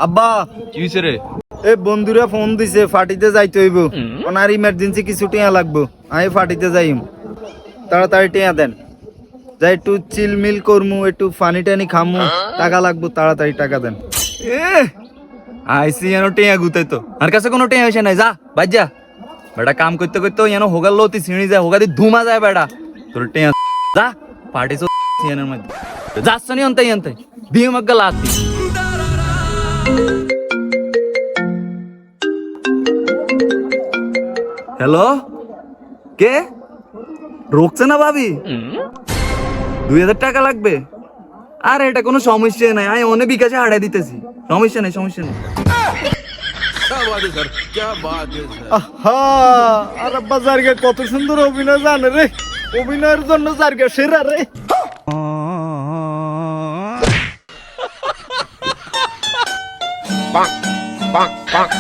আব্বা কি হইছে রে? এ বন্ধুরা ফোন দিছে ফাটিতে যাইতে হইব, ওনার ইমার্জেন্সি কিছু টিয়া লাগবো, আমি ফাটিতে যাইম, তাড়াতাড়ি টিয়া দেন। যাই একটু চিলমিল করমু, একটু ফানি টানি খামু, টাকা লাগবো, তাড়াতাড়ি টাকা দেন। আইসি এনো টেয়া গুতাই তো আর কাছে কোনো টেয়া হইছে নাই, যা বাজ যা বেটা। কাম করতে করতে এনো হোগার লতি ছিঁড়ি যায়, হোগা দি ধুমা যায় বেটা। তোর টেয়া যা পার্টি সো এনের মধ্যে যাচ্ছ নি অন্তাই অন্তাই দিয়ে মগ্গা লাতি। হ্যালো, কে রোকছে না ভাবি? 2000 টাকা লাগবে? আরে এটা কোনো সমস্যা নাই, আমি অনেক বিকাশে হারাই দিতেছি, সমস্যা নেই সমস্যা নেই। আহা, আর আব্বা জার্গা কত সুন্দর অভিনয় জানে রে, অভিনয়ের জন্য জার্গা সেরা রে। Bonk, bonk, bonk.